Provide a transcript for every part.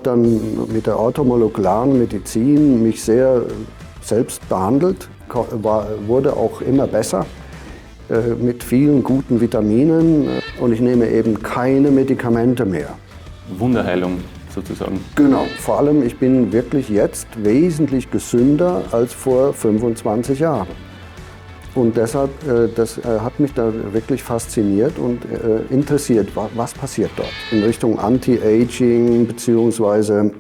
dann mit der orthomolekularen Medizin mich sehr selbst behandelt, wurde auch immer besser mit vielen guten Vitaminen und ich nehme eben keine Medikamente mehr. Wunderheilung sozusagen. Genau, vor allem ich bin wirklich jetzt wesentlich gesünder als vor 25 Jahren. Und deshalb, das hat mich da wirklich fasziniert und interessiert, was passiert dort in Richtung Anti-Aging bzw.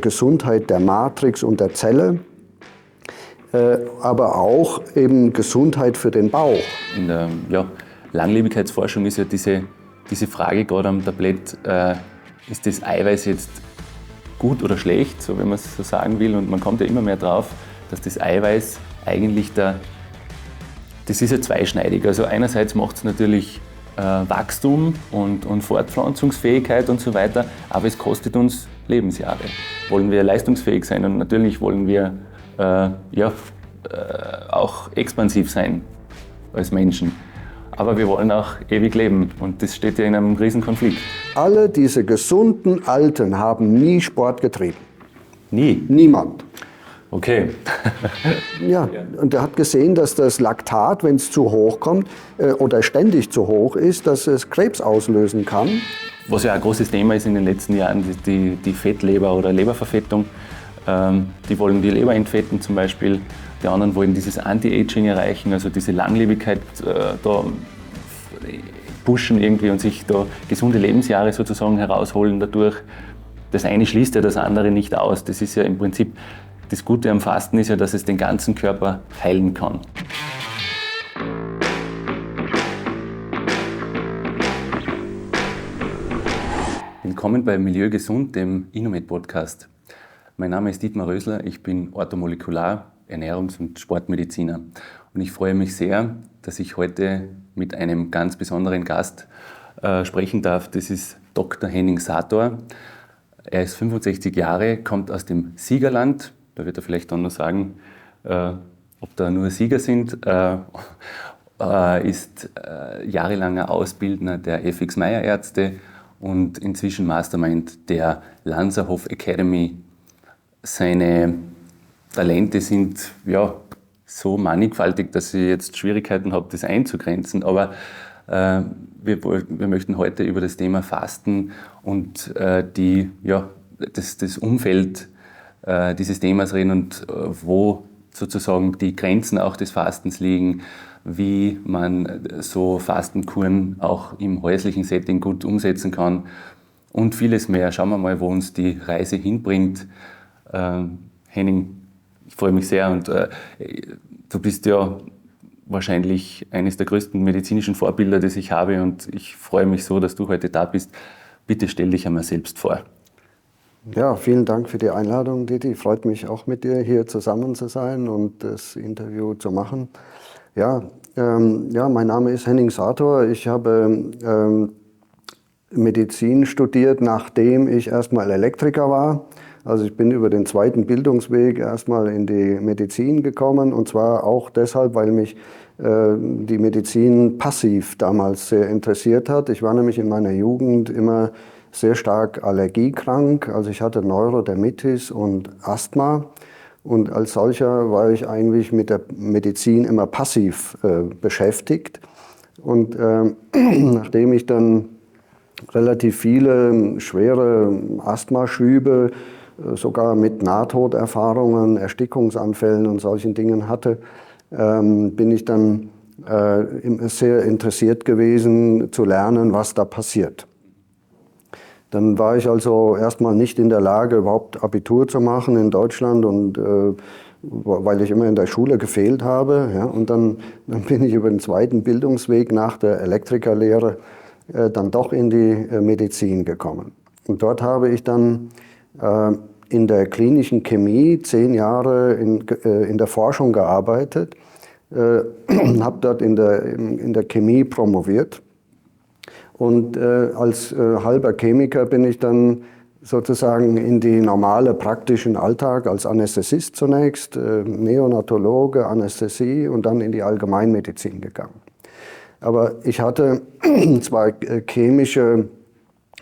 Gesundheit der Matrix und der Zelle, aber auch eben Gesundheit für den Bauch. In der Langlebigkeitsforschung ist ja diese Frage gerade am Tablett, ist das Eiweiß jetzt gut oder schlecht, so wenn man es so sagen will. Und man kommt ja immer mehr drauf, dass das Eiweiß eigentlich das ist ja zweischneidig. Also einerseits macht es natürlich Wachstum und Fortpflanzungsfähigkeit und so weiter, aber es kostet uns Lebensjahre. Wollen wir leistungsfähig sein und natürlich wollen wir auch expansiv sein als Menschen. Aber wir wollen auch ewig leben und das steht ja in einem Riesenkonflikt. Alle diese gesunden Alten haben nie Sport getrieben. Nie? Niemand. Okay. Ja, und er hat gesehen, dass das Laktat, wenn es zu hoch kommt oder ständig zu hoch ist, dass es Krebs auslösen kann. Was ja ein großes Thema ist in den letzten Jahren, die Fettleber oder Leberverfettung. Die wollen die Leber entfetten zum Beispiel. Die anderen wollen dieses Anti-Aging erreichen, also diese Langlebigkeit da pushen irgendwie und sich da gesunde Lebensjahre sozusagen herausholen dadurch. Das eine schließt ja das andere nicht aus. Das ist ja im Prinzip, das Gute am Fasten ist ja, dass es den ganzen Körper heilen kann. Willkommen bei Milieu Gesund, dem Innomed-Podcast. Mein Name ist Dietmar Rösler, ich bin Orthomolekular-, Ernährungs- und Sportmediziner. Und ich freue mich sehr, dass ich heute mit einem ganz besonderen Gast sprechen darf. Das ist Dr. Henning Sator. Er ist 65 Jahre, kommt aus dem Siegerland. Da wird er vielleicht dann noch sagen, ob da nur Sieger sind. Ist jahrelanger Ausbildner der FX Meyer Ärzte und inzwischen Mastermind der Lanzerhof Academy. Seine Talente sind so mannigfaltig, dass ich jetzt Schwierigkeiten habe, das einzugrenzen. Aber wir möchten heute über das Thema Fasten und das Umfeld dieses Themas reden und wo sozusagen die Grenzen auch des Fastens liegen, wie man so Fastenkuren auch im häuslichen Setting gut umsetzen kann und vieles mehr. Schauen wir mal, wo uns die Reise hinbringt. Henning, ich freue mich sehr und du bist ja wahrscheinlich eines der größten medizinischen Vorbilder, das ich habe und ich freue mich so, dass du heute da bist. Bitte stell dich einmal selbst vor. Ja, vielen Dank für die Einladung, Didi. Freut mich auch mit dir hier zusammen zu sein und das Interview zu machen. Mein Name ist Henning Sator. Ich habe Medizin studiert, nachdem ich erstmal Elektriker war. Also ich bin über den zweiten Bildungsweg erstmal in die Medizin gekommen und zwar auch deshalb, weil mich die Medizin passiv damals sehr interessiert hat. Ich war nämlich in meiner Jugend immer sehr stark allergiekrank, also ich hatte Neurodermitis und Asthma und als solcher war ich eigentlich mit der Medizin immer passiv beschäftigt und nachdem ich dann relativ viele schwere Asthmaschübe, sogar mit Nahtoderfahrungen, Erstickungsanfällen und solchen Dingen hatte, bin ich dann sehr interessiert gewesen zu lernen, was da passiert. Dann war ich also erstmal nicht in der Lage, überhaupt Abitur zu machen in Deutschland und weil ich immer in der Schule gefehlt habe. Ja, und dann bin ich über den zweiten Bildungsweg nach der Elektrikerlehre dann doch in die Medizin gekommen. Und dort habe ich dann in der klinischen Chemie 10 Jahre in der Forschung gearbeitet, habe dort in der Chemie promoviert. Und als halber Chemiker bin ich dann sozusagen in die normale praktischen Alltag als Anästhesist zunächst, Neonatologe, Anästhesie und dann in die Allgemeinmedizin gegangen. Aber ich hatte zwar chemische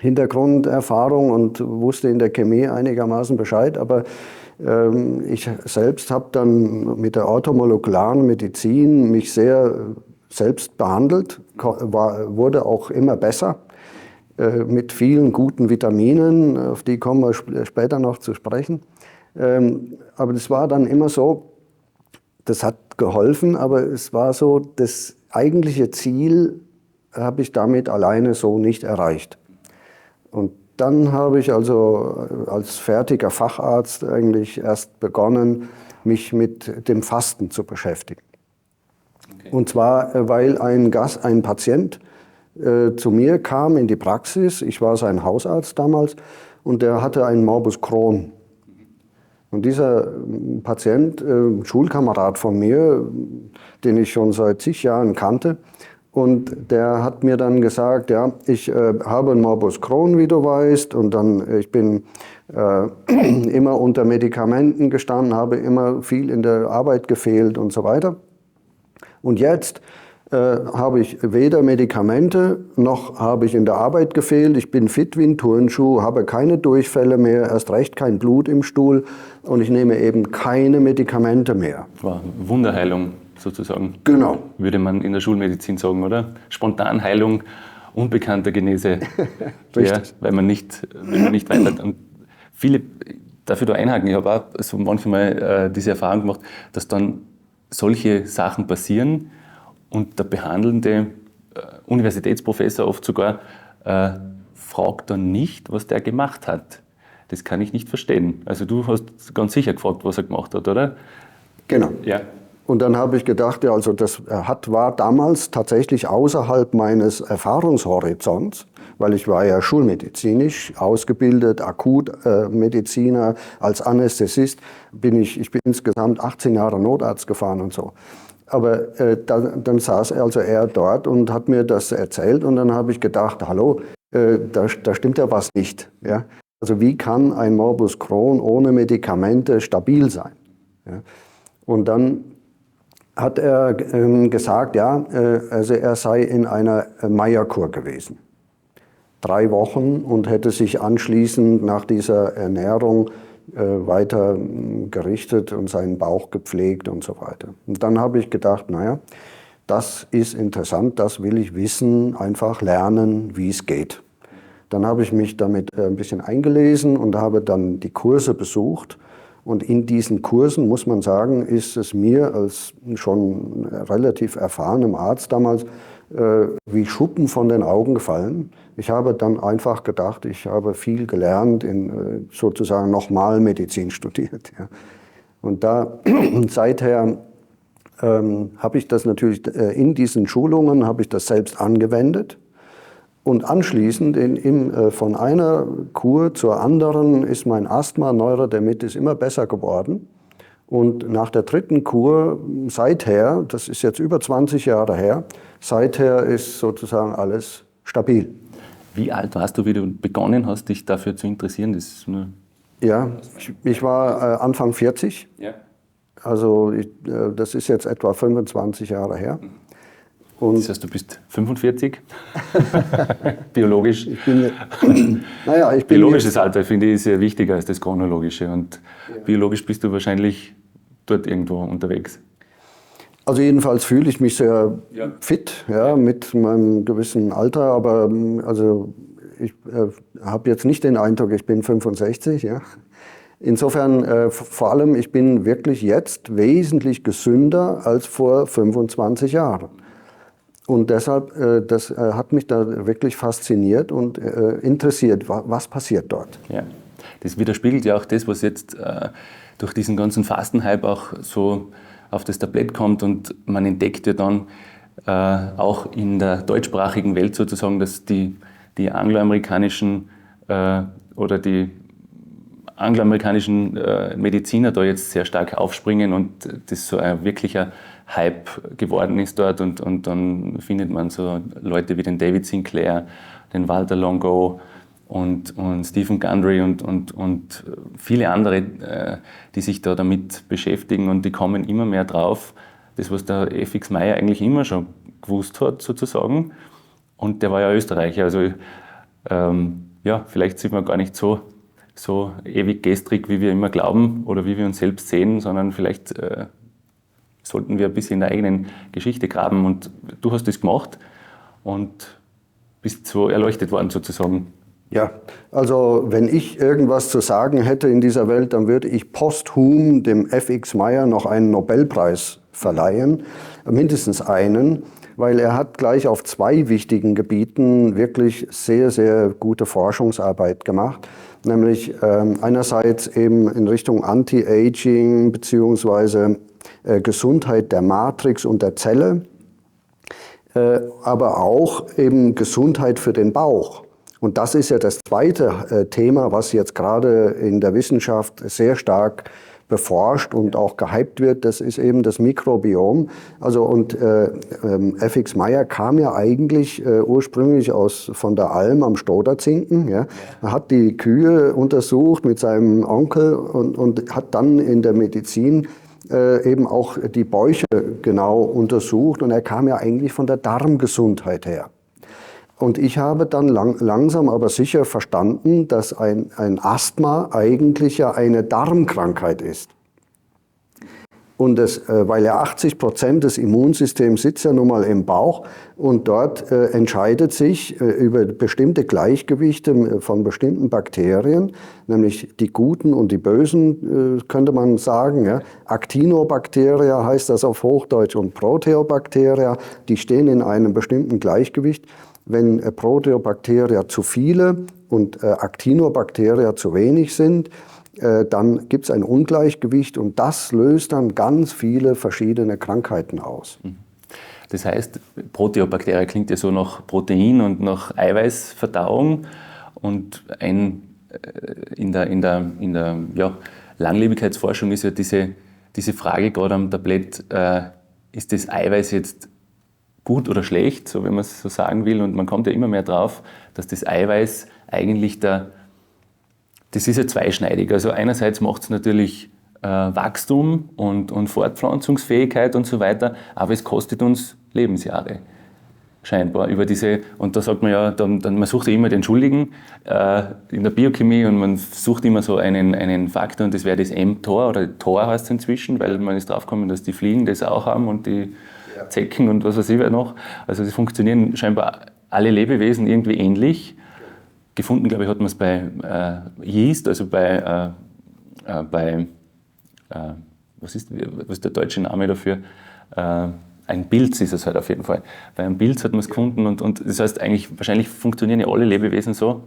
Hintergrunderfahrung und wusste in der Chemie einigermaßen Bescheid, aber ich selbst habe dann mit der orthomolekularen Medizin mich sehr selbst behandelt, wurde auch immer besser mit vielen guten Vitaminen, auf die kommen wir später noch zu sprechen. Aber das war dann immer so, das hat geholfen, aber es war so, das eigentliche Ziel habe ich damit alleine so nicht erreicht. Und dann habe ich also als fertiger Facharzt eigentlich erst begonnen, mich mit dem Fasten zu beschäftigen. Okay. Und zwar, weil ein Patient zu mir kam in die Praxis, ich war sein Hausarzt damals, und der hatte einen Morbus Crohn. Und dieser Patient, Schulkamerad von mir, den ich schon seit zig Jahren kannte, und der hat mir dann gesagt, ja, ich habe einen Morbus Crohn, wie du weißt, und dann ich bin immer unter Medikamenten gestanden, habe immer viel in der Arbeit gefehlt und so weiter. Und jetzt habe ich weder Medikamente, noch habe ich in der Arbeit gefehlt. Ich bin fit wie ein Turnschuh, habe keine Durchfälle mehr, erst recht kein Blut im Stuhl und ich nehme eben keine Medikamente mehr. Wow, Wunderheilung sozusagen. Genau. Würde man in der Schulmedizin sagen, oder? Spontanheilung unbekannter Genese. Richtig. Ja, weil man nicht weiter... Und viele, darf ich da einhaken, ich habe auch so manchmal diese Erfahrung gemacht, dass dann solche Sachen passieren und der behandelnde Universitätsprofessor oft sogar fragt dann nicht, was der gemacht hat. Das kann ich nicht verstehen. Also du hast ganz sicher gefragt, was er gemacht hat, oder? Genau. Ja. Und dann habe ich gedacht, ja, also das war damals tatsächlich außerhalb meines Erfahrungshorizonts, weil ich war ja schulmedizinisch ausgebildet, Akutmediziner, als Anästhesist ich bin insgesamt 18 Jahre Notarzt gefahren und so. Aber dann saß also er dort und hat mir das erzählt und dann habe ich gedacht, hallo, da stimmt ja was nicht. Ja? Also wie kann ein Morbus Crohn ohne Medikamente stabil sein? Ja? Und dann hat er gesagt, ja, also er sei in einer Meierkur gewesen. 3 Wochen und hätte sich anschließend nach dieser Ernährung weiter gerichtet und seinen Bauch gepflegt und so weiter. Und dann habe ich gedacht, naja, das ist interessant, das will ich wissen, einfach lernen, wie es geht. Dann habe ich mich damit ein bisschen eingelesen und habe dann die Kurse besucht. Und in diesen Kursen, muss man sagen, ist es mir als schon relativ erfahrenem Arzt damals wie Schuppen von den Augen gefallen. Ich habe dann einfach gedacht, ich habe viel gelernt, sozusagen nochmal Medizin studiert. Ja. Und seither habe ich das natürlich in diesen Schulungen, habe ich das selbst angewendet. Und anschließend von einer Kur zur anderen ist mein Asthma, Neurodermitis immer besser geworden. Und nach der 3. Kur, seither, das ist jetzt über 20 Jahre her, seither ist sozusagen alles stabil. Wie alt warst du, wie du begonnen hast, dich dafür zu interessieren? Das ist nur ja, ich war Anfang 40. Ja. Also das ist jetzt etwa 25 Jahre her. Und das heißt, du bist 45? Biologisch? Biologisches Alter, finde ich, ist sehr wichtiger als das chronologische. Und ja. Biologisch bist du wahrscheinlich dort irgendwo unterwegs. Also jedenfalls fühle ich mich sehr fit, ja, mit meinem gewissen Alter. Aber also ich habe jetzt nicht den Eindruck, ich bin 65. Ja. Insofern, vor allem, ich bin wirklich jetzt wesentlich gesünder als vor 25 Jahren. Und deshalb, das hat mich da wirklich fasziniert und interessiert, was passiert dort. Ja, das widerspiegelt ja auch das, was jetzt durch diesen ganzen Fastenhype auch so auf das Tablett kommt und man entdeckt ja dann auch in der deutschsprachigen Welt sozusagen, dass die angloamerikanischen oder die angloamerikanischen Mediziner da jetzt sehr stark aufspringen und das so ein wirklicher Hype geworden ist dort und dann findet man so Leute wie den David Sinclair, den Walter Longo und Stephen Gundry und viele andere, die sich da damit beschäftigen und die kommen immer mehr drauf, das was der FX Meyer eigentlich immer schon gewusst hat sozusagen und der war ja Österreicher, also ja, vielleicht sind wir gar nicht so ewig gestrig, wie wir immer glauben oder wie wir uns selbst sehen, sondern vielleicht sollten wir ein bisschen in der eigenen Geschichte graben. Und du hast das gemacht und bist so erleuchtet worden sozusagen. Ja, also wenn ich irgendwas zu sagen hätte in dieser Welt, dann würde ich posthum dem F.X. Meyer noch einen Nobelpreis verleihen, mindestens einen, weil er hat gleich auf 2 wichtigen Gebieten wirklich sehr, sehr gute Forschungsarbeit gemacht. Nämlich einerseits eben in Richtung Anti-Aging beziehungsweise Gesundheit der Matrix und der Zelle, aber auch eben Gesundheit für den Bauch. Und das ist ja das zweite Thema, was jetzt gerade in der Wissenschaft sehr stark beforscht und auch gehypt wird. Das ist eben das Mikrobiom. Also und F.X. Meyer kam ja eigentlich ursprünglich von der Alm am Stoderzinken. Ja. Er hat die Kühe untersucht mit seinem Onkel und hat dann in der Medizin eben auch die Bäuche genau untersucht. Und er kam ja eigentlich von der Darmgesundheit her. Und ich habe dann langsam aber sicher verstanden, dass ein Asthma eigentlich ja eine Darmkrankheit ist. Und weil ja 80% des Immunsystems sitzt ja nun mal im Bauch und dort entscheidet sich über bestimmte Gleichgewichte von bestimmten Bakterien, nämlich die guten und die bösen, könnte man sagen. Ja. Actinobacteria heißt das auf Hochdeutsch und Proteobacteria, die stehen in einem bestimmten Gleichgewicht. Wenn Proteobacteria zu viele und Actinobacteria zu wenig sind, dann gibt es ein Ungleichgewicht und das löst dann ganz viele verschiedene Krankheiten aus. Das heißt, Proteobacteria klingt ja so nach Protein und nach Eiweißverdauung und in der Langlebigkeitsforschung ist ja diese Frage gerade am Tablett, ist das Eiweiß jetzt gut oder schlecht, so wenn man es so sagen will, und man kommt ja immer mehr drauf, dass das Eiweiß eigentlich das ist ja zweischneidig. Also einerseits macht es natürlich Wachstum und Fortpflanzungsfähigkeit und so weiter, aber es kostet uns Lebensjahre. Scheinbar und da sagt man ja, man sucht ja immer den Schuldigen in der Biochemie und man sucht immer so einen Faktor und das wäre das mTOR oder TOR heißt es inzwischen, weil man ist draufgekommen, dass die Fliegen das auch haben und die Zecken und was weiß ich noch. Also es funktionieren scheinbar alle Lebewesen irgendwie ähnlich. Gefunden, glaube ich, hat man es bei Yeast, also bei was ist der deutsche Name dafür? Ein Pilz ist es halt auf jeden Fall. Bei einem Pilz hat man es gefunden und das heißt eigentlich, wahrscheinlich funktionieren ja alle Lebewesen so,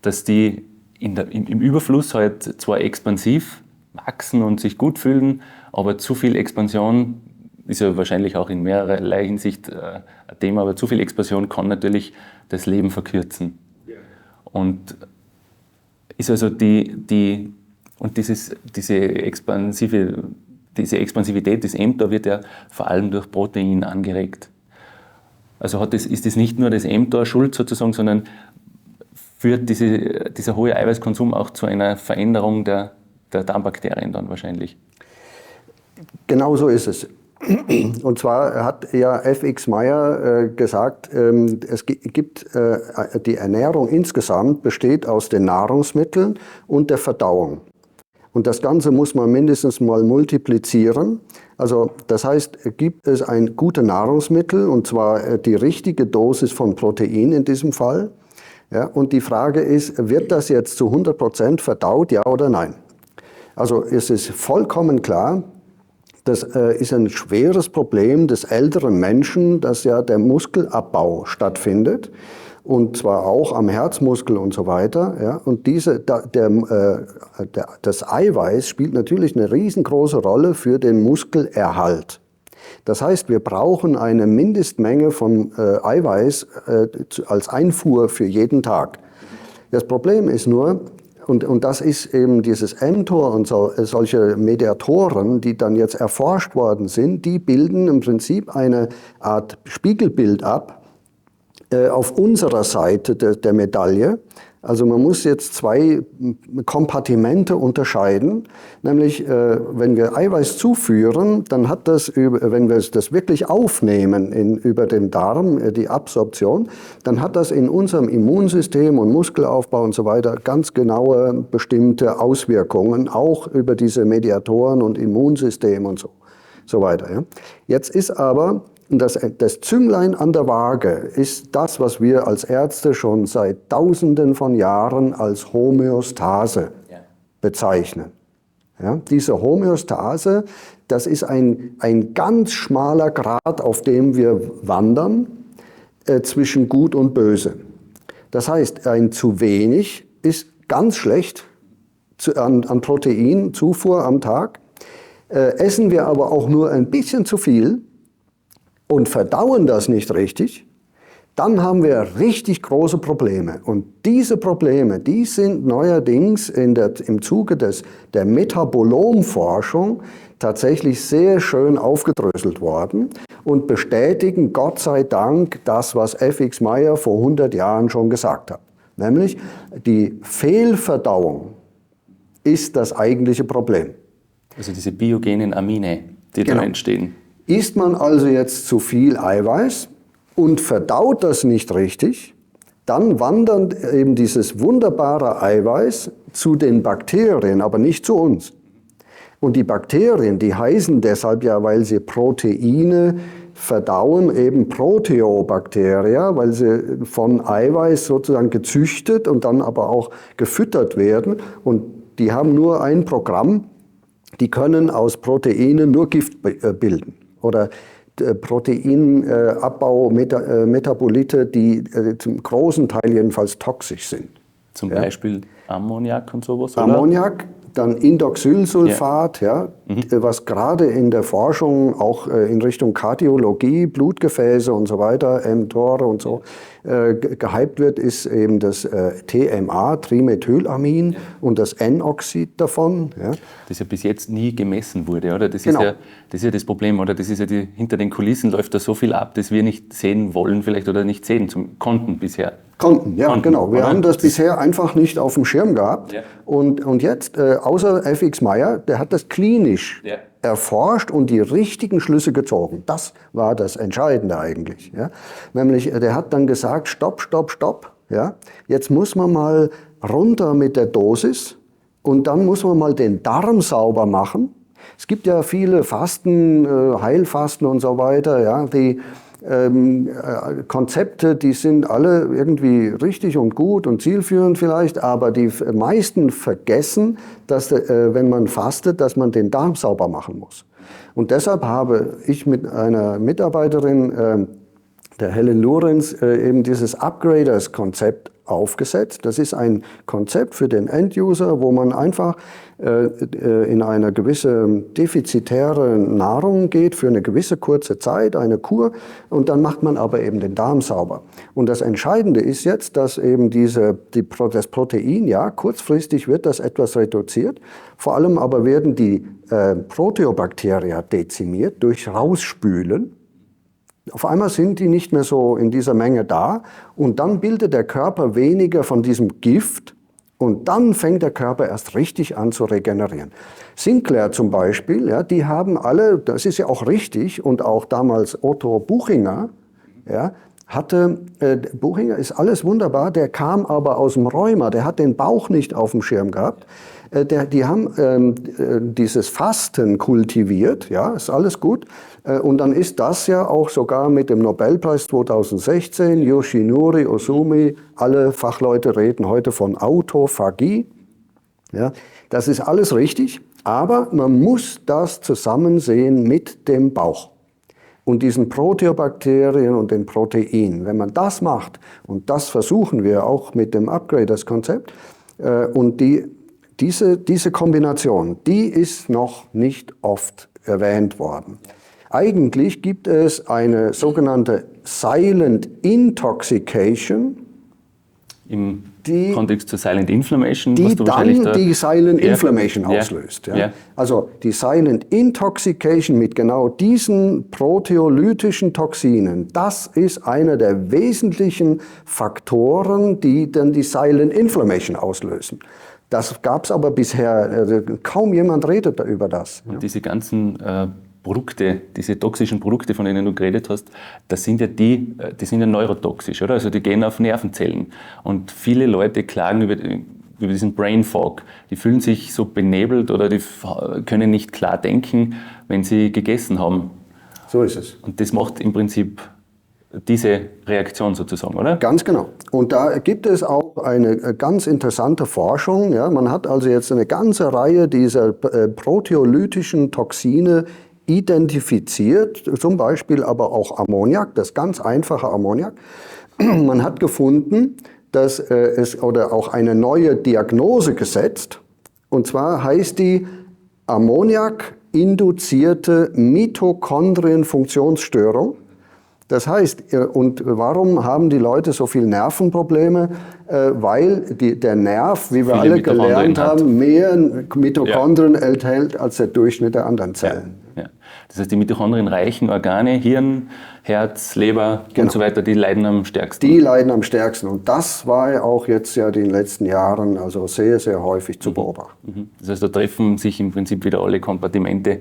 dass die im Überfluss halt zwar expansiv wachsen und sich gut fühlen, aber zu viel Expansion ist ja wahrscheinlich auch in mehrerlei Hinsicht ein Thema, aber zu viel Expansion kann natürlich das Leben verkürzen. Und ist also diese Expansivität des mTOR wird ja vor allem durch Protein angeregt. Also ist das nicht nur das mTOR schuld sozusagen, sondern führt dieser hohe Eiweißkonsum auch zu einer Veränderung der Darmbakterien dann wahrscheinlich? Genau so ist es. Und zwar hat ja F.X. Meyer gesagt, es gibt die Ernährung insgesamt besteht aus den Nahrungsmitteln und der Verdauung. Und das Ganze muss man mindestens mal multiplizieren. Also das heißt, gibt es ein gutes Nahrungsmittel, und zwar die richtige Dosis von Protein in diesem Fall. Ja, und die Frage ist, wird das jetzt zu 100% verdaut, ja oder nein? Also es ist vollkommen klar, das ist ein schweres Problem des älteren Menschen, dass ja der Muskelabbau stattfindet. Und zwar auch am Herzmuskel und so weiter. Ja. Und das Eiweiß spielt natürlich eine riesengroße Rolle für den Muskelerhalt. Das heißt, wir brauchen eine Mindestmenge von Eiweiß als Einfuhr für jeden Tag. Das Problem ist nur, und das ist eben dieses mTOR und solche Mediatoren, die dann jetzt erforscht worden sind, die bilden im Prinzip eine Art Spiegelbild ab, auf unserer Seite der Medaille, Also man muss jetzt zwei Kompartimente unterscheiden, nämlich wenn wir Eiweiß zuführen, dann hat das, wenn wir das wirklich aufnehmen über den Darm, die Absorption, dann hat das in unserem Immunsystem und Muskelaufbau und so weiter ganz genaue bestimmte Auswirkungen, auch über diese Mediatoren und Immunsystem und so weiter. Ja. Jetzt ist aber das Zünglein an der Waage ist das, was wir als Ärzte schon seit Tausenden von Jahren als Homöostase bezeichnen. Ja, diese Homöostase, das ist ein ganz schmaler Grat, auf dem wir wandern zwischen Gut und Böse. Das heißt, ein zu wenig ist ganz schlecht an Proteinzufuhr am Tag. Essen wir aber auch nur ein bisschen zu viel und verdauen das nicht richtig, dann haben wir richtig große Probleme. Und diese Probleme, die sind neuerdings im Zuge der Metabolomforschung tatsächlich sehr schön aufgedröselt worden und bestätigen Gott sei Dank das, was F.X. Meyer vor 100 Jahren schon gesagt hat. Nämlich die Fehlverdauung ist das eigentliche Problem. Also diese biogenen Amine, die da entstehen. Isst man also jetzt zu viel Eiweiß und verdaut das nicht richtig, dann wandert eben dieses wunderbare Eiweiß zu den Bakterien, aber nicht zu uns. Und die Bakterien, die heißen deshalb ja, weil sie Proteine verdauen, eben Proteobacteria, weil sie von Eiweiß sozusagen gezüchtet und dann aber auch gefüttert werden. Und die haben nur ein Programm, die können aus Proteinen nur Gift bilden. Oder Proteinabbau, Metabolite, die zum großen Teil jedenfalls toxisch sind. Zum Beispiel Ammoniak und sowas? Oder? Ammoniak, dann Indoxylsulfat, was gerade in der Forschung auch in Richtung Kardiologie, Blutgefäße und so weiter, mTOR und so, gehypt wird, ist eben das TMA, Trimethylamin, und das N-Oxid davon. Ja. Das ja bis jetzt nie gemessen wurde, oder? Das ist ja das Problem, oder? Das ist ja hinter den Kulissen läuft da so viel ab, das wir nicht sehen wollen vielleicht oder nicht sehen konnten bisher. Konnten, genau. Wir haben das bisher einfach nicht auf dem Schirm gehabt. Ja. Und jetzt, außer F.X. Meyer, der hat das klinisch erforscht und die richtigen Schlüsse gezogen. Das war das Entscheidende eigentlich. Ja. Nämlich, der hat dann gesagt, stopp. Ja. Jetzt muss man mal runter mit der Dosis und dann muss man mal den Darm sauber machen. Es gibt ja viele Fasten, Heilfasten und so weiter, ja, die Konzepte, die sind alle irgendwie richtig und gut und zielführend vielleicht, aber die meisten vergessen, dass wenn man fastet, dass man den Darm sauber machen muss. Und deshalb habe ich mit einer Mitarbeiterin, der Helen Lorenz, eben dieses Upgraders-Konzept aufgesetzt. Das ist ein Konzept für den End-User, wo man einfach in eine gewisse defizitäre Nahrung geht für eine gewisse kurze Zeit, eine Kur, und dann macht man aber eben den Darm sauber. Und das Entscheidende ist jetzt, dass eben das Protein, ja, kurzfristig wird das etwas reduziert, vor allem aber werden die Proteobakterien dezimiert durch Rausspülen. Auf einmal sind die nicht mehr so in dieser Menge da und dann bildet der Körper weniger von diesem Gift und dann fängt der Körper erst richtig an zu regenerieren. Sinclair zum Beispiel, ja, die haben alle, das ist ja auch richtig, und auch damals Otto Buchinger, ja, Buchinger ist alles wunderbar, der kam aber aus dem Rheuma, der hat den Bauch nicht auf dem Schirm gehabt. Die haben dieses Fasten kultiviert, ja, ist alles gut. Und dann ist das ja auch sogar mit dem Nobelpreis 2016, Yoshinori Ohsumi, alle Fachleute reden heute von Autophagie. Ja, das ist alles richtig, aber man muss das zusammen sehen mit dem Bauch und diesen Proteobakterien und den Proteinen. Wenn man das macht, und das versuchen wir auch mit dem Upgraders-Konzept, und diese Kombination, die ist noch nicht oft erwähnt worden. Eigentlich gibt es eine sogenannte Silent Intoxication. Im Kontext zur Silent Inflammation, die was du wahrscheinlich dann die Silent Inflammation ja. auslöst. Ja. Ja. Also die Silent Intoxication mit genau diesen proteolytischen Toxinen, das ist einer der wesentlichen Faktoren, die dann die Silent Inflammation auslösen. Das gab es aber bisher, kaum jemand redet da über das. Und diese ganzen Produkte, diese toxischen Produkte, von denen du geredet hast, das sind ja die sind ja neurotoxisch, oder? Also die gehen auf Nervenzellen. Und viele Leute klagen über diesen Brain Fog. Die fühlen sich so benebelt oder die können nicht klar denken, wenn sie gegessen haben. So ist es. Und das macht im Prinzip diese Reaktion sozusagen, oder? Ganz genau. Und da gibt es auch eine ganz interessante Forschung. Ja, man hat also jetzt eine ganze Reihe dieser proteolytischen Toxine identifiziert, zum Beispiel aber auch Ammoniak, das ganz einfache Ammoniak. Man hat gefunden, dass es oder auch eine neue Diagnose gesetzt, und zwar heißt die Ammoniak-induzierte Mitochondrienfunktionsstörung. Das heißt, und warum haben die Leute so viele Nervenprobleme? Weil der Nerv, wie wir alle gelernt haben, mehr Mitochondrien enthält als der Durchschnitt der anderen Zellen. Ja. Das heißt, die mitochondrienreichen Organe, Hirn, Herz, Leber und so weiter, die leiden am stärksten. Die leiden am stärksten. Und das war ja auch jetzt ja in den letzten Jahren also sehr, sehr häufig zu beobachten. Das heißt, da treffen sich im Prinzip wieder alle Kompartimente.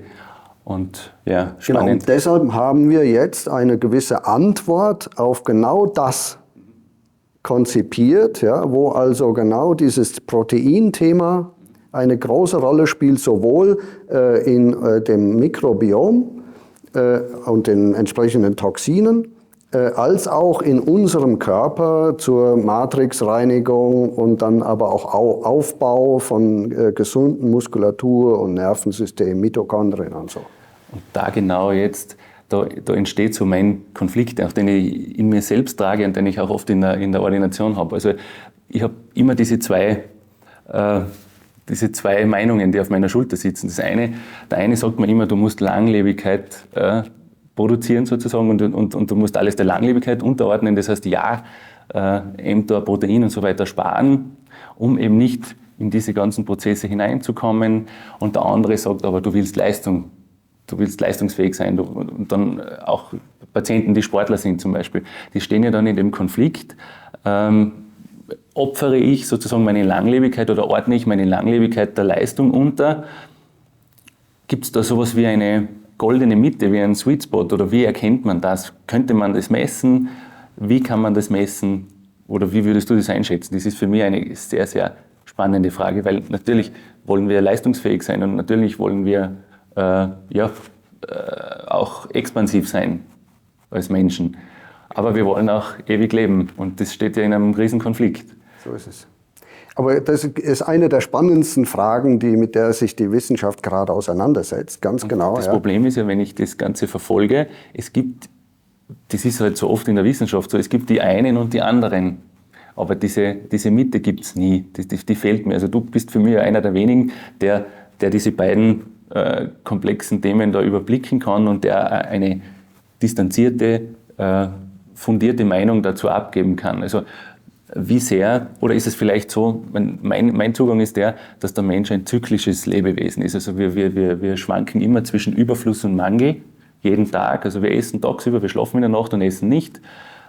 Und ja, spannend. Genau, und deshalb haben wir jetzt eine gewisse Antwort auf genau das konzipiert, ja, wo also genau dieses Proteinthema eine große Rolle spielt, sowohl in dem Mikrobiom und den entsprechenden Toxinen, als auch in unserem Körper zur Matrixreinigung und dann aber auch Aufbau von gesunden Muskulatur und Nervensystem, Mitochondrien und so. Und da genau jetzt, da entsteht so mein Konflikt, auch den ich in mir selbst trage und den ich auch oft in der Ordination habe. Also ich habe immer diese zwei Meinungen, die auf meiner Schulter sitzen. Der eine sagt mir immer, du musst Langlebigkeit produzieren sozusagen und du musst alles der Langlebigkeit unterordnen. Das heißt, mTOR, Protein und so weiter sparen, um eben nicht in diese ganzen Prozesse hineinzukommen. Und der andere sagt aber, du willst leistungsfähig sein. Und dann auch Patienten, die Sportler sind zum Beispiel, die stehen ja dann in dem Konflikt. Opfere ich sozusagen meine Langlebigkeit oder ordne ich meine Langlebigkeit der Leistung unter? Gibt es da sowas wie eine goldene Mitte, wie ein Sweet Spot oder wie erkennt man das? Könnte man das messen? Wie kann man das messen? Oder wie würdest du das einschätzen? Das ist für mich eine sehr, sehr spannende Frage, weil natürlich wollen wir leistungsfähig sein und natürlich wollen wir auch expansiv sein als Menschen. Aber wir wollen auch ewig leben und das steht ja in einem riesen Konflikt. So ist es. Aber das ist eine der spannendsten Fragen, mit der sich die Wissenschaft gerade auseinandersetzt, ganz genau. Das Problem ist ja, wenn ich das Ganze verfolge, das ist halt so oft in der Wissenschaft so, es gibt die einen und die anderen. Aber diese Mitte gibt es nie, die fehlt mir. Also du bist für mich einer der wenigen, der diese beiden komplexen Themen da überblicken kann und der eine distanzierte, fundierte Meinung dazu abgeben kann. Also wie sehr, oder ist es vielleicht so, mein Zugang ist der, dass der Mensch ein zyklisches Lebewesen ist. Also wir schwanken immer zwischen Überfluss und Mangel, jeden Tag. Also wir essen tagsüber, wir schlafen in der Nacht und essen nicht.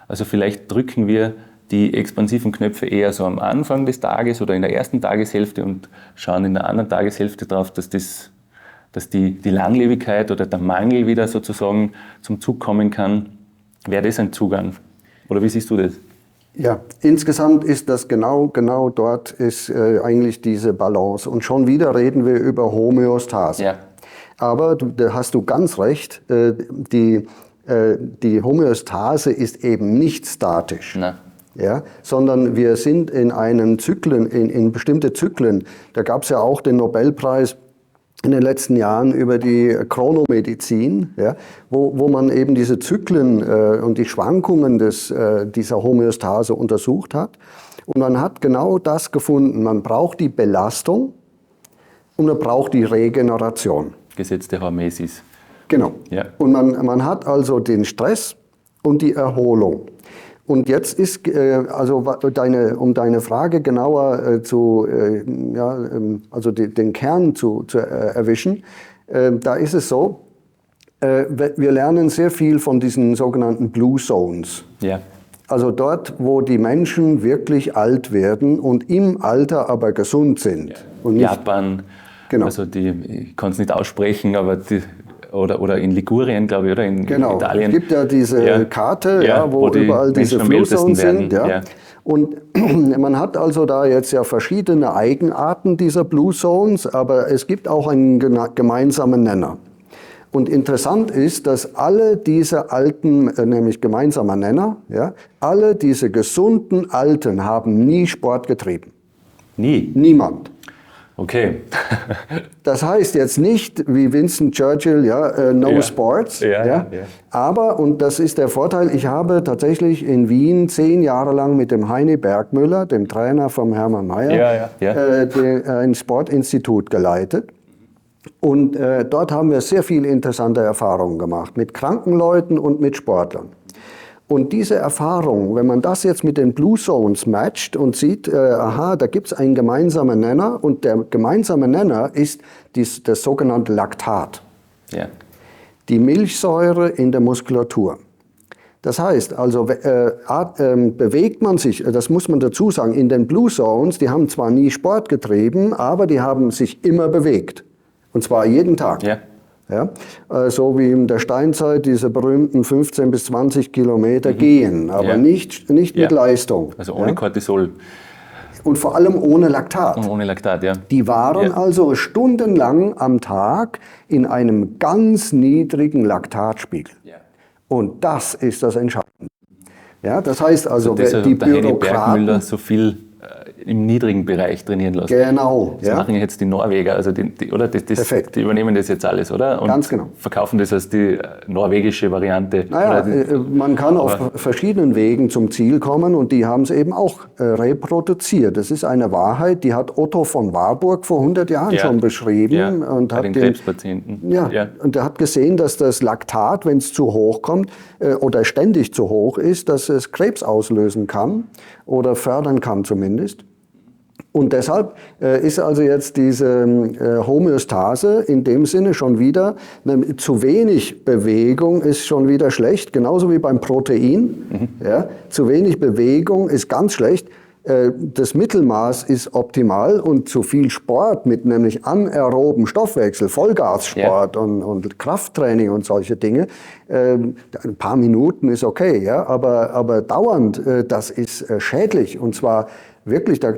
Also vielleicht drücken wir die expansiven Knöpfe eher so am Anfang des Tages oder in der ersten Tageshälfte und schauen in der anderen Tageshälfte drauf, dass die Langlebigkeit oder der Mangel wieder sozusagen zum Zug kommen kann. Wäre das ein Zugang? Oder wie siehst du das? Ja, insgesamt ist das genau dort ist eigentlich diese Balance. Und schon wieder reden wir über Homöostase. Ja. Aber da hast du ganz recht, die Homöostase ist eben nicht statisch. Na. Ja, sondern wir sind in einen Zyklen, in bestimmte Zyklen. Da gab es ja auch den Nobelpreis in den letzten Jahren über die Chronomedizin, ja, wo man eben diese Zyklen und die Schwankungen dieser Homöostase untersucht hat. Und man hat genau das gefunden. Man braucht die Belastung und man braucht die Regeneration. Gesetz der Hormesis. Genau. Ja. Und man hat also den Stress und die Erholung. Und jetzt ist, um deine Frage genauer den Kern zu erwischen, da ist es so, wir lernen sehr viel von diesen sogenannten Blue Zones. Ja. Also dort, wo die Menschen wirklich alt werden und im Alter aber gesund sind. Ja. Und nicht, Japan, genau. Also ich kann es nicht aussprechen, aber oder in Ligurien, glaube ich, oder in Italien. Es gibt ja diese Karte, wo überall diese Blue Zones sind. Ja. Und man hat also da jetzt ja verschiedene Eigenarten dieser Blue Zones, aber es gibt auch einen gemeinsamen Nenner. Und interessant ist, dass alle diese alten, nämlich gemeinsamer Nenner, alle diese gesunden Alten haben nie Sport getrieben. Nie? Niemand. Okay. Das heißt jetzt nicht, wie Winston Churchill, no sports. Aber, und das ist der Vorteil, ich habe tatsächlich in Wien 10 Jahre lang mit dem Heini Bergmüller, dem Trainer vom Hermann Mayer, ein Sportinstitut geleitet. Und dort haben wir sehr viele interessante Erfahrungen gemacht, mit kranken Leuten und mit Sportlern. Und diese Erfahrung, wenn man das jetzt mit den Blue Zones matcht und sieht, da gibt es einen gemeinsamen Nenner und der gemeinsame Nenner ist das sogenannte Laktat, die Milchsäure in der Muskulatur. Das heißt, also bewegt man sich, das muss man dazu sagen, in den Blue Zones, die haben zwar nie Sport getrieben, aber die haben sich immer bewegt. Und zwar jeden Tag. Ja, so wie in der Steinzeit diese berühmten 15 bis 20 Kilometer gehen, aber nicht mit Leistung. Also ohne Cortisol. Und vor allem ohne Laktat. Und ohne Laktat, ja. Die waren also stundenlang am Tag in einem ganz niedrigen Laktatspiegel. Ja. Und das ist das Entscheidende. Ja, das heißt also, die Bürokraten so viel im niedrigen Bereich trainieren lassen. Genau. Das machen jetzt die Norweger, also die übernehmen das jetzt alles, oder? Und ganz genau. Verkaufen das als die norwegische Variante. Man kann auf verschiedenen Wegen zum Ziel kommen und die haben es eben auch reproduziert. Das ist eine Wahrheit, die hat Otto von Warburg vor 100 Jahren schon beschrieben. Und bei hat den Krebspatienten. Und er hat gesehen, dass das Laktat, wenn es zu hoch kommt oder ständig zu hoch ist, dass es Krebs auslösen kann oder fördern kann zumindest. Und deshalb ist also jetzt diese Homöostase in dem Sinne schon wieder, zu wenig Bewegung ist schon wieder schlecht, genauso wie beim Protein. Zu wenig Bewegung ist ganz schlecht. Das Mittelmaß ist optimal und zu viel Sport mit nämlich anaeroben Stoffwechsel, Vollgassport und Krafttraining und solche Dinge, ein paar Minuten ist okay, aber dauernd, das ist schädlich und zwar wirklich, da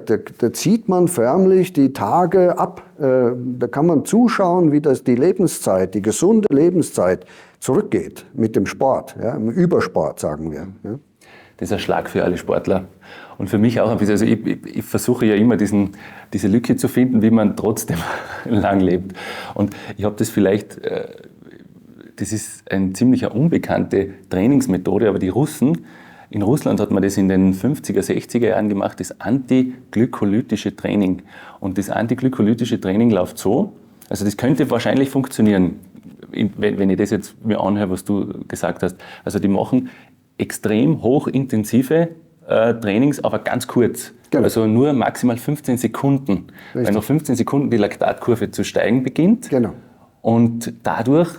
zieht man förmlich die Tage ab. Da kann man zuschauen, wie die Lebenszeit, die gesunde Lebenszeit zurückgeht mit dem Sport, im Übersport, sagen wir. Ja. Das ist ein Schlag für alle Sportler. Und für mich auch ein bisschen. Also ich versuche ja immer diese Lücke zu finden, wie man trotzdem lang lebt. Und ich habe das vielleicht, das ist eine ziemlich unbekannte Trainingsmethode, aber die Russen, in Russland hat man das in den 50er, 60er Jahren gemacht, das antiglykolytische Training. Und das antiglykolytische Training läuft so, also das könnte wahrscheinlich funktionieren, wenn ich das jetzt mir anhöre, was du gesagt hast. Also die machen extrem hochintensive Trainings, aber ganz kurz. Genau. Also nur maximal 15 Sekunden. Richtig. Weil nach 15 Sekunden die Laktatkurve zu steigen beginnt. Genau. Und dadurch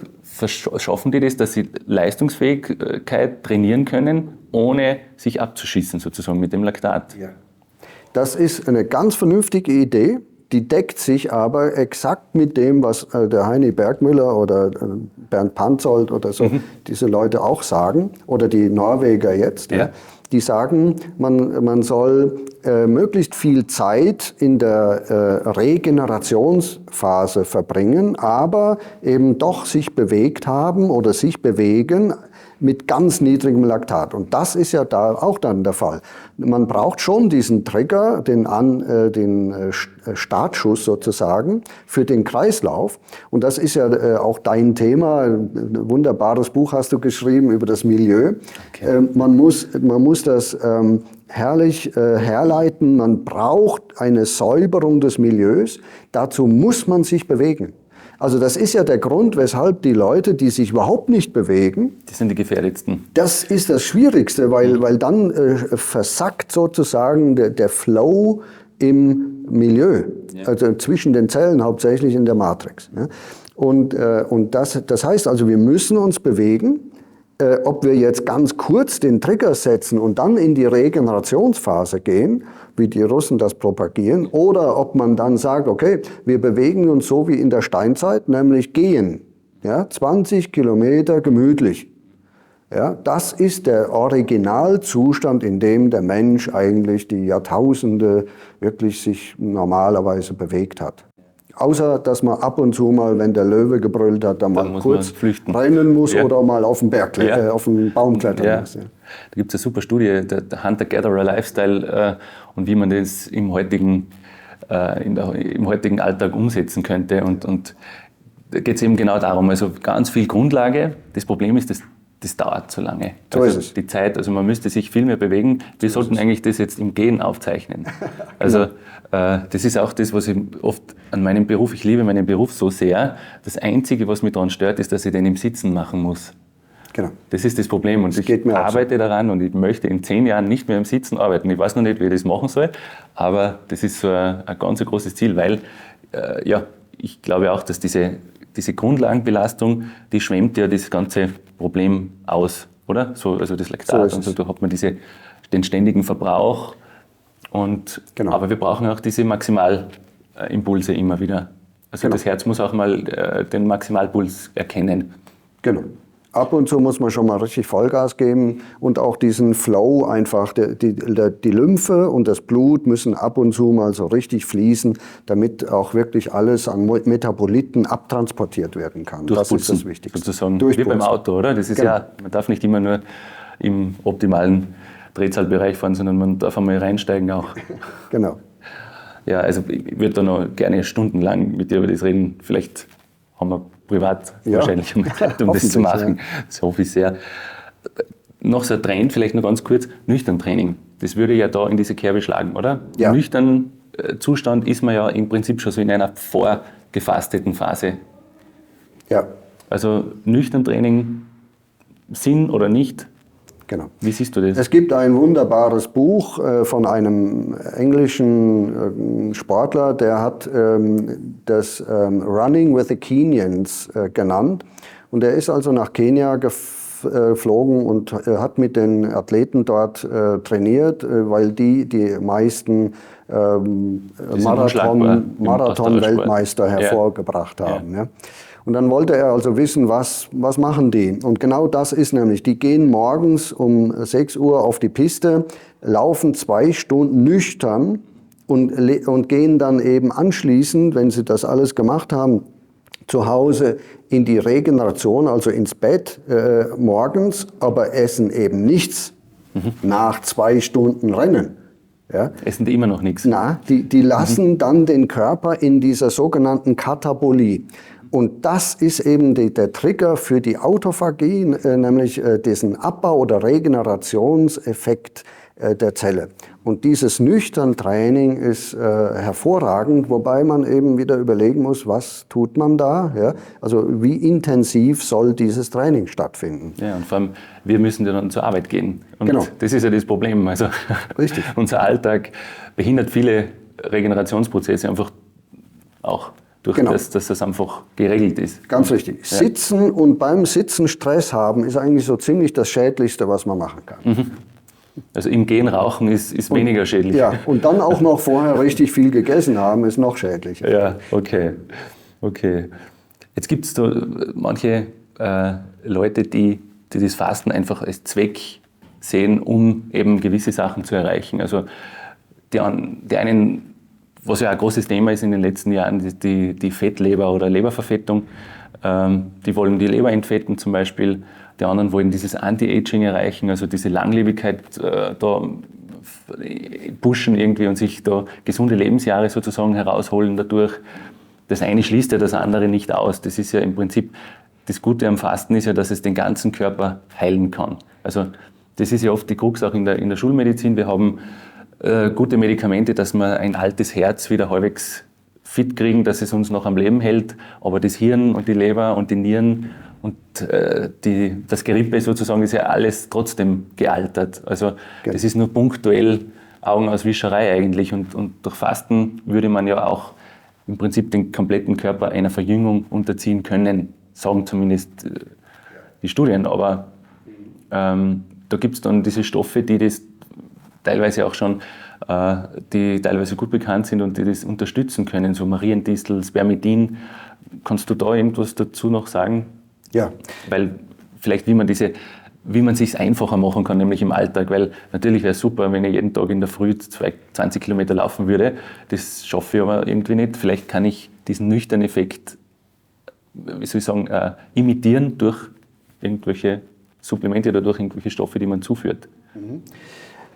schaffen die das, dass sie Leistungsfähigkeit trainieren können, ohne sich abzuschießen sozusagen mit dem Laktat. Ja. Das ist eine ganz vernünftige Idee. Die deckt sich aber exakt mit dem, was der Heini Bergmüller oder Bernd Panzold oder so, diese Leute auch sagen, oder die Norweger jetzt. Ja. Die sagen, man soll möglichst viel Zeit in der Regenerationsphase verbringen, aber eben doch sich bewegt haben oder sich bewegen mit ganz niedrigem Laktat. Und das ist ja da auch dann der Fall. Man braucht schon diesen Trigger, den Startschuss sozusagen für den Kreislauf. Und das ist ja auch dein Thema. Ein wunderbares Buch hast du geschrieben über das Milieu. Okay. Man muss das herrlich herleiten. Man braucht eine Säuberung des Milieus. Dazu muss man sich bewegen. Also das ist ja der Grund, weshalb die Leute, die sich überhaupt nicht bewegen, Die sind die gefährdetsten. das ist das Schwierigste, weil dann versackt sozusagen der Flow im Milieu, also zwischen den Zellen, hauptsächlich in der Matrix. Ne? Und das heißt also, wir müssen uns bewegen. Ob wir jetzt ganz kurz den Trigger setzen und dann in die Regenerationsphase gehen, wie die Russen das propagieren, oder ob man dann sagt, okay, wir bewegen uns so wie in der Steinzeit, nämlich gehen, ja, 20 Kilometer gemütlich. Ja, das ist der Originalzustand, in dem der Mensch eigentlich die Jahrtausende wirklich sich normalerweise bewegt hat. Außer, dass man ab und zu mal, wenn der Löwe gebrüllt hat, dann mal kurz rennen muss oder mal auf den Berg, auf den Baum klettern muss. Ja. Da gibt es eine super Studie, der Hunter-Gatherer-Lifestyle und wie man das im heutigen Alltag umsetzen könnte. Und da geht es eben genau darum, also ganz viel Grundlage. Das Problem ist, das dauert zu lange. So ist es. Die Zeit, also man müsste sich viel mehr bewegen. Wir sollten eigentlich das jetzt im Gehen aufzeichnen. Also das ist auch das, was ich oft an meinem Beruf, ich liebe meinen Beruf so sehr. Das Einzige, was mich daran stört, ist, dass ich den im Sitzen machen muss. Genau. Das ist das Problem und ich arbeite daran und ich möchte in 10 Jahren nicht mehr im Sitzen arbeiten. Ich weiß noch nicht, wie ich das machen soll, aber das ist so ein ganz großes Ziel, weil ich glaube auch, dass diese Grundlagenbelastung, die schwemmt ja das ganze Problem aus, oder? So, also das Laktat und so, da hat man den ständigen Verbrauch. Aber wir brauchen auch diese Maximalimpulse immer wieder. Also das Herz muss auch mal den Maximalpuls erkennen. Genau. Ab und zu muss man schon mal richtig Vollgas geben und auch diesen Flow einfach, die Lymphe und das Blut müssen ab und zu mal so richtig fließen, damit auch wirklich alles an Metaboliten abtransportiert werden kann. Das ist das Wichtigste. Sozusagen wie beim Auto, oder? Das ist man darf nicht immer nur im optimalen Drehzahlbereich fahren, sondern man darf einmal reinsteigen auch. Genau. Ja, also ich würde da noch gerne stundenlang mit dir über das reden. Vielleicht haben wir privat wahrscheinlich einmal Zeit, um das zu machen. Das hoffe ich sehr. Noch so ein Trend, vielleicht noch ganz kurz, nüchtern Training. Das würde ja da in diese Kerbe schlagen, oder? Ja. Nüchtern Zustand ist man ja im Prinzip schon so in einer vorgefasteten Phase. Ja. Also nüchtern Training, Sinn oder nicht? Genau. Wie siehst du das? Es gibt ein wunderbares Buch von einem englischen Sportler, der hat das Running with the Kenyans genannt. Und er ist also nach Kenia geflogen und hat mit den Athleten dort trainiert, weil die meisten Marathon-Weltmeister hervorgebracht haben. Ja. Und dann wollte er also wissen, was machen die? Und genau das ist nämlich, die gehen morgens um 6 Uhr auf die Piste, laufen 2 Stunden nüchtern und gehen dann eben anschließend, wenn sie das alles gemacht haben, zu Hause in die Regeneration, also ins Bett morgens, aber essen eben nichts nach 2 Stunden Rennen. Ja. Essen die immer noch nichts? Na, die lassen dann den Körper in dieser sogenannten Katabolie. Und das ist eben der Trigger für die Autophagie, nämlich diesen Abbau- oder Regenerationseffekt der Zelle. Und dieses Nüchtern-Training ist hervorragend, wobei man eben wieder überlegen muss, was tut man da? Ja? Also wie intensiv soll dieses Training stattfinden? Ja, und vor allem, wir müssen ja dann zur Arbeit gehen. Und genau. Das ist ja das Problem. Also richtig. Unser Alltag behindert viele Regenerationsprozesse einfach auch. Durch das, dass das einfach geregelt ist. Ganz richtig. Ja. Sitzen und beim Sitzen Stress haben ist eigentlich so ziemlich das Schädlichste, was man machen kann. Mhm. Also im Gehen rauchen ist weniger schädlich. Ja, und dann auch noch vorher richtig viel gegessen haben, ist noch schädlicher. Ja, okay. Jetzt gibt es da manche Leute, die das Fasten einfach als Zweck sehen, um eben gewisse Sachen zu erreichen. Also die einen, was ja ein großes Thema ist in den letzten Jahren, die Fettleber oder Leberverfettung. Die wollen die Leber entfetten zum Beispiel. Die anderen wollen dieses Anti-Aging erreichen, also diese Langlebigkeit da pushen irgendwie und sich da gesunde Lebensjahre sozusagen herausholen dadurch. Das eine schließt ja das andere nicht aus. Das ist ja im Prinzip, das Gute am Fasten ist ja, dass es den ganzen Körper heilen kann. Also das ist ja oft die Krux auch in der Schulmedizin. Wir haben gute Medikamente, dass man ein altes Herz wieder halbwegs fit kriegen, dass es uns noch am Leben hält, aber das Hirn und die Leber und die Nieren und das Gerippe sozusagen ist ja alles trotzdem gealtert. Also das ist nur punktuell Augenauswischerei eigentlich und durch Fasten würde man ja auch im Prinzip den kompletten Körper einer Verjüngung unterziehen können, sagen zumindest die Studien, aber da gibt es dann diese Stoffe, die das teilweise auch schon, die teilweise gut bekannt sind und die das unterstützen können, so Mariendistel, Spermidin. Kannst du da irgendwas dazu noch sagen? Ja. Weil vielleicht, wie man es sich einfacher machen kann, nämlich im Alltag, weil natürlich wäre es super, wenn ich jeden Tag in der Früh 20 Kilometer laufen würde. Das schaffe ich aber irgendwie nicht. Vielleicht kann ich diesen nüchternen Effekt, wie soll ich sagen, imitieren durch irgendwelche Supplemente oder durch irgendwelche Stoffe, die man zuführt.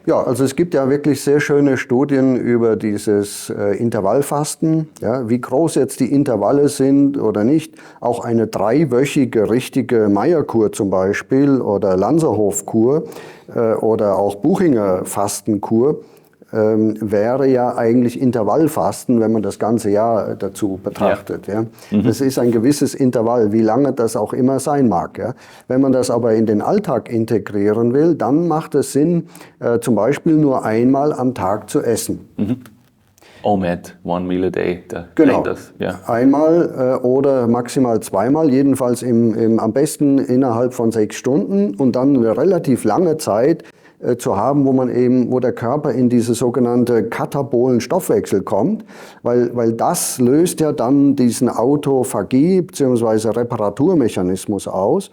Ja, also es gibt ja wirklich sehr schöne Studien über dieses Intervallfasten, ja, wie groß jetzt die Intervalle sind oder nicht. Auch eine 3-wöchige richtige Meyer-Kur zum Beispiel oder Lanzerhof-Kur oder auch Buchinger Fastenkur wäre ja eigentlich Intervallfasten, wenn man das ganze Jahr dazu betrachtet. Ja. Das ist ein gewisses Intervall, wie lange das auch immer sein mag. Ja. Wenn man das aber in den Alltag integrieren will, dann macht es Sinn, zum Beispiel nur einmal am Tag zu essen. OMAD, one meal a day, genau. Das. Ja. Einmal oder maximal zweimal, jedenfalls am besten innerhalb von 6 Stunden und dann eine relativ lange Zeit zu haben, wo der Körper in diese sogenannte katabolen Stoffwechsel kommt, weil das löst ja dann diesen Autophagie bzw. Reparaturmechanismus aus.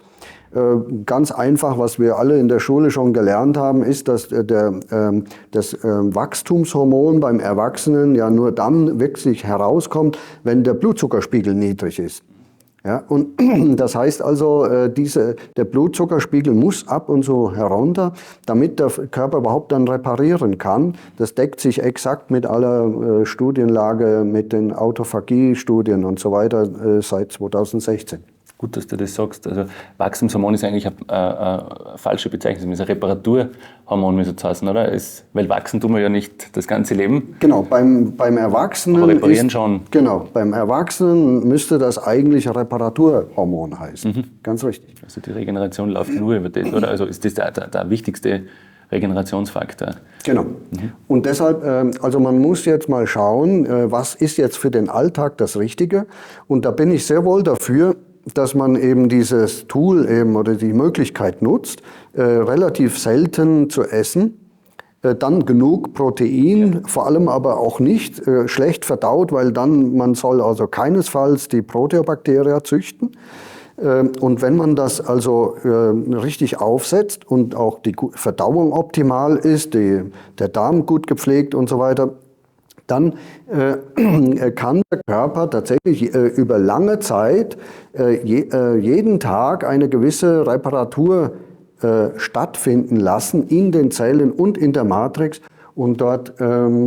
Ganz einfach, was wir alle in der Schule schon gelernt haben, ist, dass das Wachstumshormon beim Erwachsenen ja nur dann wirklich herauskommt, wenn der Blutzuckerspiegel niedrig ist. Ja, und das heißt also, der Blutzuckerspiegel muss ab und zu herunter, damit der Körper überhaupt dann reparieren kann. Das deckt sich exakt mit aller Studienlage, mit den Autophagie-Studien und so weiter seit 2016. Gut, dass du das sagst. Also Wachstumshormon ist eigentlich eine falsche Bezeichnung. Es ist ein Reparaturhormon, wie es jetzt heißen, oder? Weil wachsen tun wir ja nicht das ganze Leben. Genau, beim Erwachsenen. Aber reparieren schon. Genau, beim Erwachsenen müsste das eigentlich Reparaturhormon heißen. Ganz richtig. Also die Regeneration läuft nur über das, oder? Also ist das der wichtigste Regenerationsfaktor. Genau. Und deshalb, also man muss jetzt mal schauen, was ist jetzt für den Alltag das Richtige. Und da bin ich sehr wohl dafür, dass man eben dieses Tool eben oder die Möglichkeit nutzt, relativ selten zu essen, dann genug Protein, vor allem aber auch nicht schlecht verdaut, weil dann man soll also keinesfalls die Proteobakterien züchten. Und wenn man das also richtig aufsetzt und auch die Verdauung optimal ist, der Darm gut gepflegt und so weiter, dann kann der Körper tatsächlich über lange Zeit jeden Tag eine gewisse Reparatur stattfinden lassen in den Zellen und in der Matrix. Und dort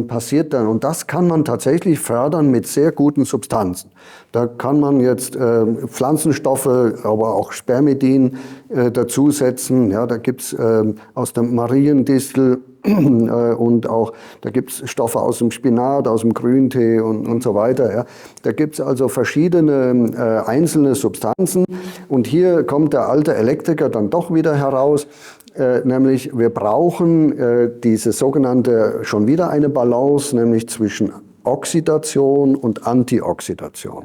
passiert dann, und das kann man tatsächlich fördern mit sehr guten Substanzen. Da kann man jetzt Pflanzenstoffe, aber auch Spermidin dazusetzen. Ja, da gibt's aus der Mariendistel und auch, da gibt's Stoffe aus dem Spinat, aus dem Grüntee und so weiter. Ja. Da gibt's also verschiedene einzelne Substanzen. Und hier kommt der alte Elektriker dann doch wieder heraus. Nämlich wir brauchen diese sogenannte, schon wieder eine Balance, nämlich zwischen Oxidation und Antioxidation.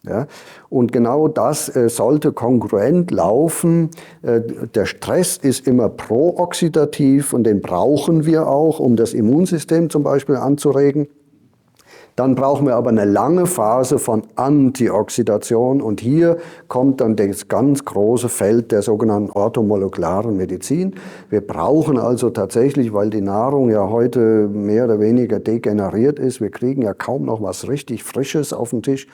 Ja? Und genau das sollte kongruent laufen. Der Stress ist immer prooxidativ und den brauchen wir auch, um das Immunsystem zum Beispiel anzuregen. Dann brauchen wir aber eine lange Phase von Antioxidation und hier kommt dann das ganz große Feld der sogenannten orthomolekularen Medizin. Wir brauchen also tatsächlich, weil die Nahrung ja heute mehr oder weniger degeneriert ist, wir kriegen ja kaum noch was richtig Frisches auf den Tisch,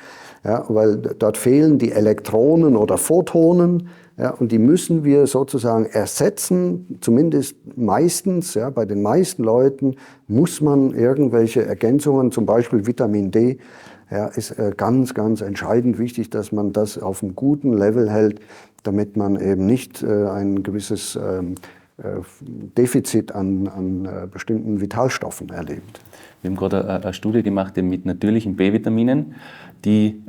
ja, weil dort fehlen die Elektronen oder Photonen. Ja, und die müssen wir sozusagen ersetzen, zumindest meistens, ja, bei den meisten Leuten muss man irgendwelche Ergänzungen, zum Beispiel Vitamin D, ja, ist ganz, ganz entscheidend wichtig, dass man das auf einem guten Level hält, damit man eben nicht ein gewisses Defizit an bestimmten Vitalstoffen erlebt. Wir haben gerade eine Studie gemacht mit natürlichen B-Vitaminen, die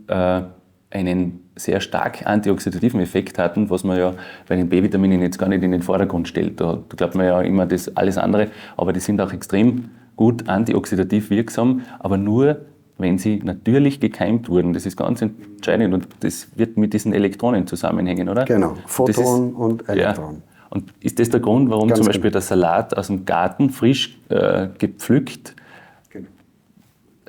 einen sehr stark antioxidativen Effekt hatten, was man ja bei den B-Vitaminen jetzt gar nicht in den Vordergrund stellt. Da glaubt man ja immer das alles andere, aber die sind auch extrem gut antioxidativ wirksam, aber nur, wenn sie natürlich gekeimt wurden. Das ist ganz entscheidend und das wird mit diesen Elektronen zusammenhängen, oder? Genau, Photonen und Elektronen. Ja. Und ist das der Grund, warum Ganz zum Beispiel genau. der Salat aus dem Garten frisch gepflückt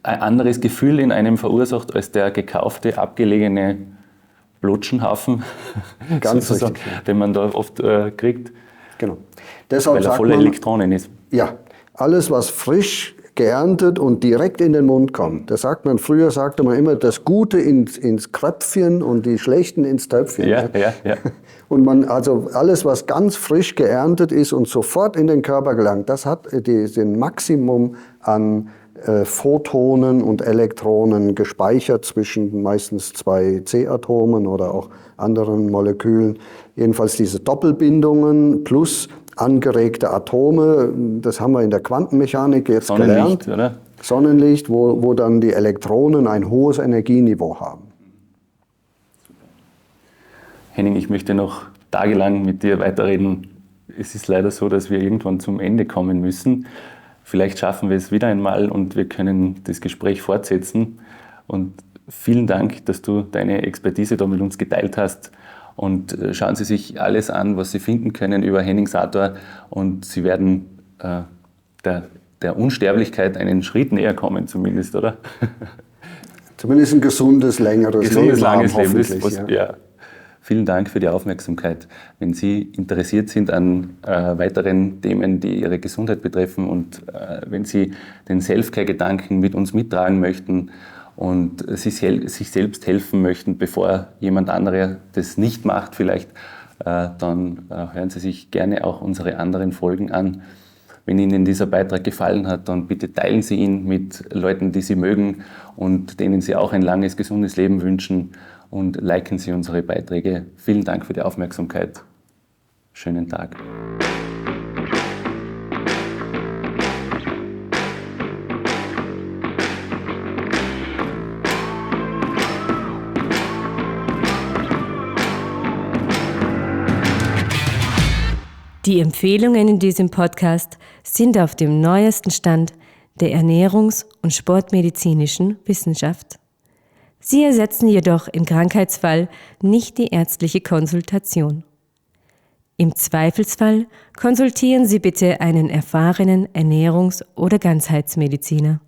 ein anderes Gefühl in einem verursacht als der gekaufte, abgelegene Blotschenhaufen, Ganz richtig, ja. den man da oft kriegt, Genau. Deshalb weil er sagt voller man, Elektronen ist. ja, alles, was frisch geerntet und direkt in den Mund kommt. Früher sagte man immer, das Gute ins Kröpfchen und die Schlechten ins Töpfchen. Ja. Und also alles, was ganz frisch geerntet ist und sofort in den Körper gelangt, das hat den Maximum an Photonen und Elektronen gespeichert zwischen meistens 2 C-Atomen oder auch anderen Molekülen. Jedenfalls diese Doppelbindungen plus angeregte Atome, das haben wir in der Quantenmechanik jetzt Sonnenlicht, gelernt. oder? Sonnenlicht, wo dann die Elektronen ein hohes Energieniveau haben. Henning, ich möchte noch tagelang mit dir weiterreden. Es ist leider so, dass wir irgendwann zum Ende kommen müssen. Vielleicht schaffen wir es wieder einmal und wir können das Gespräch fortsetzen. Und vielen Dank, dass du deine Expertise da mit uns geteilt hast. Und schauen Sie sich alles an, was Sie finden können über Henning Sator. Und Sie werden der Unsterblichkeit einen Schritt näher kommen, zumindest, oder? Zumindest ein gesundes, längeres Leben langes haben, Leben. hoffentlich. Ja. Vielen Dank für die Aufmerksamkeit. Wenn Sie interessiert sind an weiteren Themen, die Ihre Gesundheit betreffen und wenn Sie den Self-Care-Gedanken mit uns mittragen möchten und sich selbst helfen möchten, bevor jemand anderer das nicht macht vielleicht, dann hören Sie sich gerne auch unsere anderen Folgen an. Wenn Ihnen dieser Beitrag gefallen hat, dann bitte teilen Sie ihn mit Leuten, die Sie mögen und denen Sie auch ein langes, gesundes Leben wünschen. Und liken Sie unsere Beiträge. Vielen Dank für die Aufmerksamkeit. Schönen Tag. Die Empfehlungen in diesem Podcast sind auf dem neuesten Stand der ernährungs- und sportmedizinischen Wissenschaft. Sie ersetzen jedoch im Krankheitsfall nicht die ärztliche Konsultation. Im Zweifelsfall konsultieren Sie bitte einen erfahrenen Ernährungs- oder Ganzheitsmediziner.